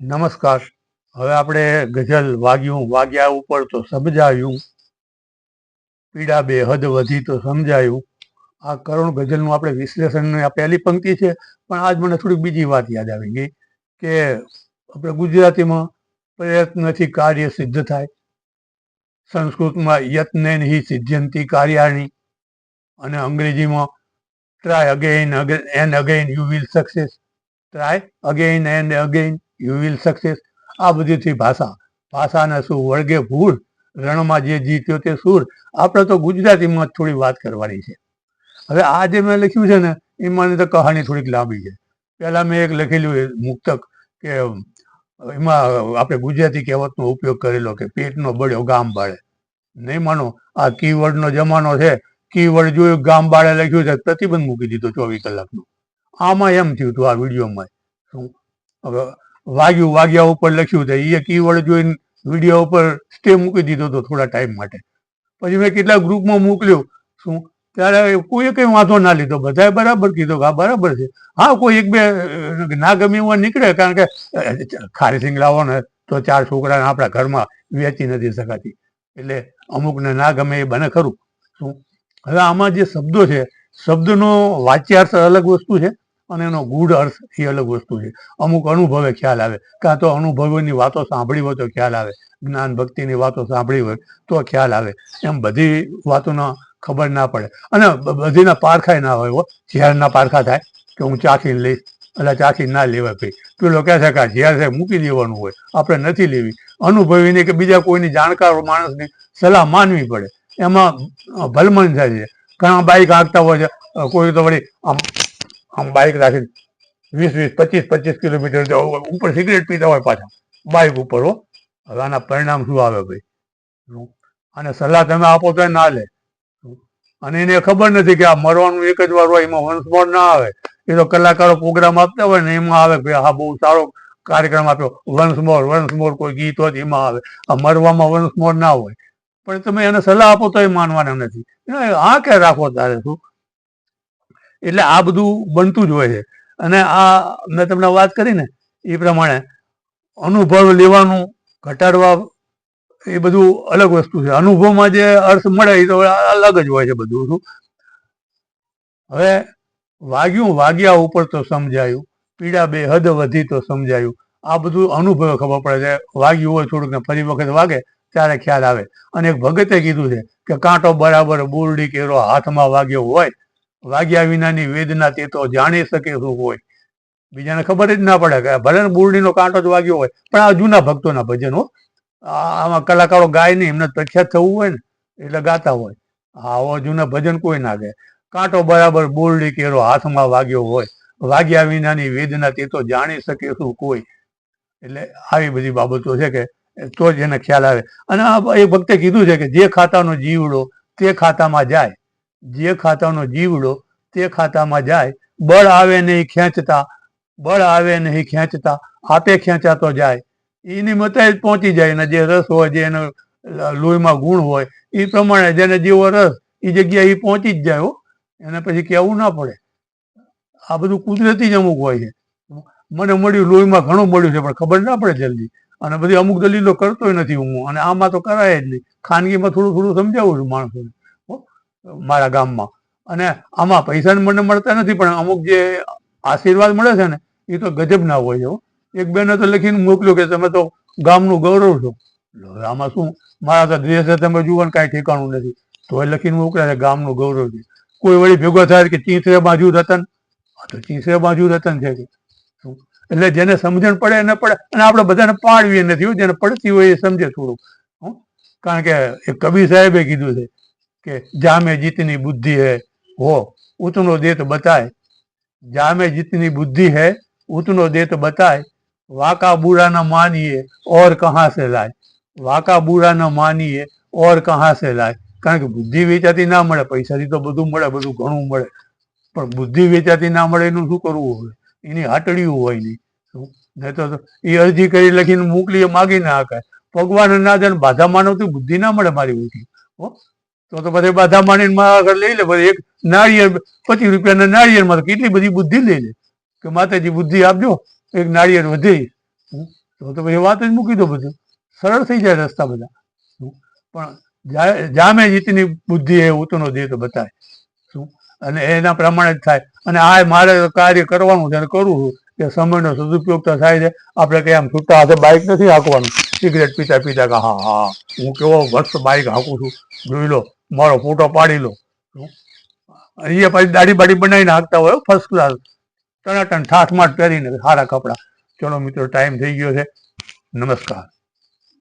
નમસ્કાર. હવે આપણે ગઝલ વાગ્યા ઉપર તો સમજાયું, પીડા બે હદ વધી તો સમજાયું. આ કરુણ ગઝલનું આપણે વિશ્લેષણની આ પહેલી પંક્તિ છે. પણ આજ મને થોડીક બીજી વાત યાદ આવી ગઈ કે આપણે ગુજરાતીમાં પ્રયત્નથી કાર્ય સિદ્ધ થાય, સંસ્કૃતમાં યત્નેન હિ સિદ્ધ્યંતિ કાર્યાણી, અને અંગ્રેજીમાં try again and again you will success. Try again and again you will success. આ બધીથી ભાષાને શું વળગે ભૂર, રણમાં જે જીત્યો તે સૂર. આપણે તો ગુજરાતીમાં જ થોડી વાત કરવાની છે. હવે આ જે મેં લખ્યું છે ને, એમાંની તો કહાની થોડીક લાંબી છે. પહેલાં મેં એક લખેલું મુક્તક કે એમાં આપણે ગુજરાતી કહેવતનો ઉપયોગ કરેલો કે પેટનો બળ્યો ગામ બાળે. નહીં માનો, આ કીવર્ડનો જમાનો છે. કીવર્ડ જોયું, ગામ બાળે લખ્યું છે, પ્રતિબંધ મૂકી દીધો 24 કલાકનો. આમાં એમ થયું હતું આ વિડીયોમાં. શું હવે વાગ્યા ઉપર લખ્યું છે, એ કીવર્ડ જોઈને વિડીયો ઉપર સ્ટે મૂકી દીધો હતો થોડા ટાઈમ માટે. પછી મેં કેટલાક ગ્રુપમાં મોકલ્યું. શું ત્યારે કોઈએ કંઈ વાંધો ના લીધો, બધાએ બરાબર કીધું કે હા બરાબર છે. હા, કોઈ એક બે ના ગમે એવા નીકળે, કારણ કે ખારીસિંગ લાવો ને તો 4 છોકરાને આપણા ઘરમાં વેચી નથી શકાતી, એટલે અમુકને ના ગમે એ બને ખરું. શું હવે આમાં જે શબ્દો છે, શબ્દનો વાચ્યાર્થ અલગ વસ્તુ છે અને એનો ગૂઢ અર્થ એ અલગ વસ્તુ છે. અમુક અનુભવે ખ્યાલ આવે, કાં તો અનુભવોની વાતો સાંભળી હોય તો ખ્યાલ આવે, જ્ઞાન ભક્તિની વાતો સાંભળી હોય તો ખ્યાલ આવે. એમ બધી વાતોનો ખબર ના પડે, અને બધીના પારખાય ના હોય. ઝેરના પારખા થાય કે હું ચાખીને લઈશ, એટલે ચાખીને ના લેવાય. ભાઈ પેલો કહે છે કે ઝેર છે મૂકી દેવાનું હોય, આપણે નથી લેવી. અનુભવીની કે બીજા કોઈની જાણકાર માણસની સલાહ માનવી પડે. એમાં ભલમન થાય છે. ઘણા બાઇક હાંકતા હોય છે, કોઈ તો વળી આમ બાઇક રાખી 20-20, 25-25 કિલોમીટર ઉપર સિગરેટ પીતા હોય પાછા બાઇક ઉપર. હો, હવે આના પરિણામ શું આવે ભાઈ? અને સલાહ તમે આપો તો ના લે. અને એને ખબર નથી કે આ મરવાનું એક જ વાર હોય, એમાં વન્સ મોર ના આવે. એ તો કલાકારો પ્રોગ્રામ આપતા હોય ને એમાં આવે કે હા બહુ સારો કાર્યક્રમ આપ્યો, વન્સ મોર કોઈ ગીત હોય એમાં આવે. આ મરવામાં વન્સ મોર ના હોય. પણ તમે એને સલાહ આપો તો એ માનવાના નથી. આ કે રાખો તારે શું. એટલે આ બધું બનતું જ હોય છે. અને આ મેં તમને વાત કરી ને એ પ્રમાણે અનુભવ લેવાનું ઘટાડવા એ બધું અલગ વસ્તુ છે. અનુભવમાં જે અર્થ મળે એ તો અલગ જ હોય છે બધું. શું હવે વાગ્યા ઉપર તો સમજાયું, પીડા બે હદ વધી તો સમજાયું. આ બધું અનુભવે ખબર પડે છે. વાગ્યું હોય થોડુંક ને ફરી વખત વાગે ત્યારે ખ્યાલ આવે. અને એક ભગતે કીધું છે કે કાંટો બરાબર બોરડી કેરો હાથમાં વાગ્યો હોય, વાગ્યા વિનાની વેદના તે તો જાણી શકે શું હોય. બીજાને ખબર જ ના પડે કે ભલે ને બોરડીનો કાંટો જ વાગ્યો હોય, પણ આ જૂના ભક્તોના ભજનો. આમાં કલાકારો ગાય નહીં, એમને પ્રખ્યાત થવું હોય ને એટલે ગાતા હોય. આવો જૂના ભજન કોઈ ના ગાય. કાંટો બરાબર બોરડી કેરો હાથમાં વાગ્યો હોય, વાગ્યા વિનાની વેદના તે તો જાણી શકે શું કોઈ. એટલે આવી બધી બાબતો છે કે તો જ એને ખ્યાલ આવે. અને એ ભક્તે કીધું છે કે જે ખાતાનો જીવડો તે ખાતામાં જાય, જે ખાતાનો જીવડો તે ખાતામાં જાય, બળ આવે નહીં ખેંચતા, બળ આવે નહીં ખેંચતા, આપે ખેંચાતો જાય. એની મતે જ પહોંચી જાય. અને જે રસ હોય, જે એનો લોહીમાં ગુણ હોય એ પ્રમાણે જેને જેવો રસ એ જગ્યાએ એ પહોંચી જ જાય. હો, એને પછી કહેવું ના પડે. આ બધું કુદરતી જ અમુક હોય છે. મને મળ્યું, લોહીમાં ઘણું મળ્યું છે, પણ ખબર ના પડે જલ્દી. અને બધી અમુક દલીલો કરતોય નથી હું, અને આમાં તો કરાય જ નહીં. ખાનગીમાં થોડું થોડું સમજાવું છું માણસોને મારા ગામમાં. અને આમાં પૈસા મને મળતા નથી, પણ અમુક જે આશીર્વાદ મળે છે ને એ તો ગજબ ના હોય છે. એક બેને તો લખીને મોકલ્યું કે તમે તો ગામનું ગૌરવ છો. આમાં શું, મારા તો દેશ તમે જુઓ ને કાંઈ ઠેકાણું નથી, તો એ લખીને મોકલ્યા છે ગામનું ગૌરવ છે. કોઈ વળી ભેગો થાય કે ચીંથરે બાજુ રતન, તો ચીંથરે બાજુ રતન છે કે શું. એટલે જેને સમજણ પડે એને પડે. અને આપણે બધાને પાડવીએ નથી, જેને પડતી હોય એ સમજે થોડુંક. કારણ કે એક કબીર સાહેબે કીધું છે કે જામે જીતની બુદ્ધિ હૈ હો ઉતનો દેત બતાય, જામે जितनी बुद्धि है उतनो देत बताए, वाका बुरा न मानिए और कहाँ से लाए, वाका बुरा न मानिए और कहाँ से लाए. કારણ કે બુદ્ધિ વેચાતી ના મળે, પૈસાથી તો બધું મળે, બધું ઘણું મળે, પણ બુદ્ધિ વેચાતી ના મળે એનું શું કરવું હોય? એની હાટડિયું હોય નહીં. નહીં તો એ અરજી કરી લખીને મોકલી માગી ના હકાય. ભગવાન ના જાય બાધા માનવથી બુદ્ધિ ના મળે મારી ઉઠી. તો પછી બાધા માનીને મારા આગળ લઈ લે. પછી એક નાળિયેર 25 રૂપિયાના નાળિયેરમાં કેટલી બધી બુદ્ધિ લઈ લે કે માતાજી બુદ્ધિ આપજો, એક નાળિયેર વધે. તો પછી વાત જ મૂકી દો, બધું સરળ થઈ જાય રસ્તા બધા. પણ જામે જીતની બુદ્ધિ એ ઉતનો દે તો બતાય શું, અને એના પ્રમાણે જ થાય. અને આ મારે કાર્ય કરવાનું છે અને કરું છું કે સમયનો સદુપયોગ તો થાય છે. આપણે કઈ આમ છૂટા હાથે બાઇક નથી હાંકવાનું, સિગરેટ પીતા પીતા કે હા હા હું કેવો મસ્ત બાઇક હાંકું છું, જોઈ લો, મારો ફોટો પાડી લો. એ પછી દાઢી બાડી બનાવીને હાંકતા હોય ફર્સ્ટ ક્લાસ, ટનાટન ઠાઠ માઠ પહેરીને સારા કપડા. ચલો મિત્રો, ટાઈમ થઈ ગયો છે. નમસ્કાર.